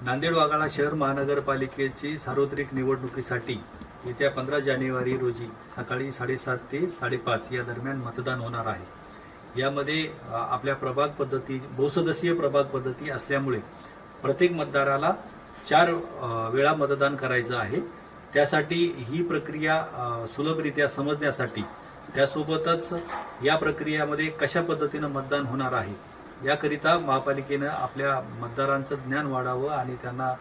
नांदेड वाघाळा शहर महानगरपालिकेची सार्वत्रिक निवडणुकीसाठी येत्या 15 जानेवारी रोजी सकाळी 7:30 ते 5:30 या दरम्यान मतदान होणार आहे। यामध्ये आपल्या प्रभाग पद्धती बहुसदस्यीय प्रभाग पद्धती असल्यामुळे प्रत्येक मतदाराला 4 वेळा मतदान करायचं आहे। त्यासाठी ही प्रक्रिया सुलभरित्या समजण्यासाठी त्यासोबतच या प्रक्रियेमध्ये कशा पद्धतीने मतदान होणार आहे याकरिता महापालिकेने आपल्या मतदारांचं ज्ञान वाढावं आणि त्यांना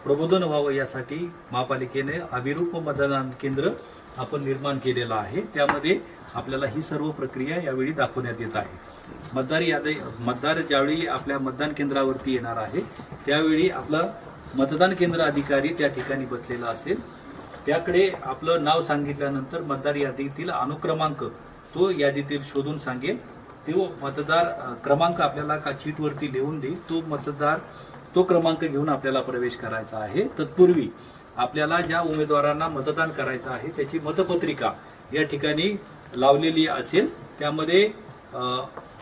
प्रबोधन व्हावं यासाठी महापालिकेने अभिरूप मतदान केंद्र आपण निर्माण केलेलं आहे। त्यामध्ये आपल्याला ही सर्व प्रक्रिया यावेळी दाखवण्यात येत आहे। मतदार ज्यावेळी आपल्या मतदान केंद्रावरती येणार आहे त्यावेळी आपला मतदान केंद्र अधिकारी त्या ठिकाणी बसलेला असेल। त्याकडे आपलं नाव सांगितल्यानंतर मतदार यादीतील अनुक्रमांक तो यादीतील शोधून सांगेल। तो मतदार क्रमांक आपल्याला का चीटवरती लिहून देईल। तो क्रमांक घेऊन आपल्याला प्रवेश करायचा आहे। तत्पूर्वी आपल्याला ज्या उमेदवारांना मतदान करायचं आहे त्याची मतपत्रिका या ठिकाणी लावलेली असेल। त्यामध्ये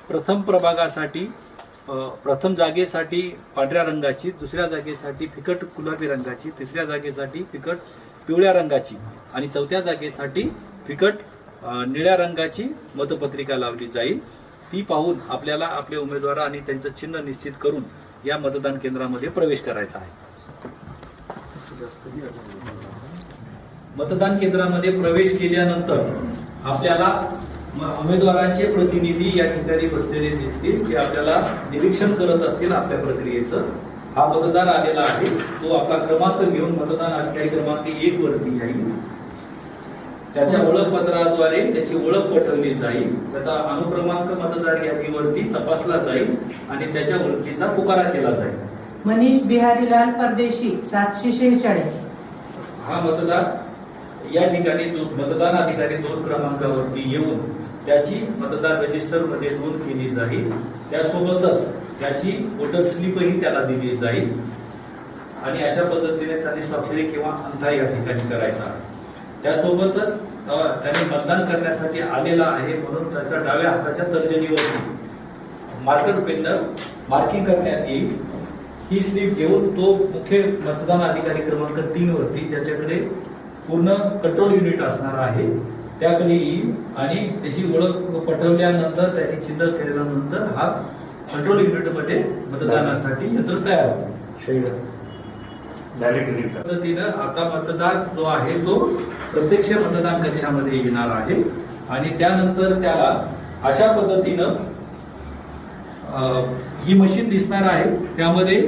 प्रथम प्रभागासाठी प्रथम जागेसाठी पांढऱ्या रंगाची, दुसऱ्या जागेसाठी फिकट गुलाबी रंगाची, तिसऱ्या जागेसाठी फिकट पिवळ्या रंगाची आणि चौथ्या जागेसाठी फिकट निळ्या रंगाची मतपत्रिका लावली जाईल। ती पाहून आपल्याला आपले उमेदवार आणि त्यांचं चिन्ह निश्चित करून या मतदान केंद्रामध्ये प्रवेश करायचा आहे। मतदान केंद्रामध्ये प्रवेश केल्यानंतर आपल्याला उमेदवारांचे प्रतिनिधी या ठिकाणी बसलेले दिसतील, ते आपल्याला निरीक्षण करत असतील आपल्या प्रक्रियेचं। हा मतदार आलेला आहे, तो आपला क्रमांक घेऊन मतदान अधिकारी क्रमांक 1 वरती येईल। त्याच्या ओळखपत्राद्वारे त्याची ओळख पटवली जाईल, त्याचा अनुक्रमांक मतदार यादीवरती तपासला जाईल आणि त्याच्या ओळखीचा पुकारा केला जाईल। मनीष बिहारीलाल परदेशी 746। हा मतदार या ठिकाणी मतदान अधिकारी 2 क्रमांकावरती येऊन त्याची मतदार रजिस्टर मध्ये नोंद केली जाईल। त्यासोबतच त्याची वोटर स्लिपही त्याला दिली जाईल आणि अशा पद्धतीने त्याने स्वाक्षरी किंवा अंगठा या ठिकाणी करायचा आहे। त्यासोबतच त्याने मतदान करण्यासाठी आलेला आहे म्हणून त्याच्या डाव्या हाताच्या तर्जनीवरती मार्कर पेननं मार्किंग करण्यात येईल। ही स्लिप घेऊन तो मुख्य मतदान अधिकारी क्रमांक 3 वरती ज्याच्याकडे पूर्ण कंट्रोल युनिट असणार आहे त्याकडे येईल आणि त्याची ओळख पटवल्यानंतर त्याची चिन्ह केल्यानंतर हा कंट्रोल युनिट मध्ये मतदानासाठी यंत्र तयार होईल। पद्धतीनं आता मतदार जो आहे तो प्रत्यक्ष मतदान कक्षामध्ये येणार आहे आणि त्यानंतर त्याला अशा पद्धतीनं ही मशीन दिसणार आहे। त्यामध्ये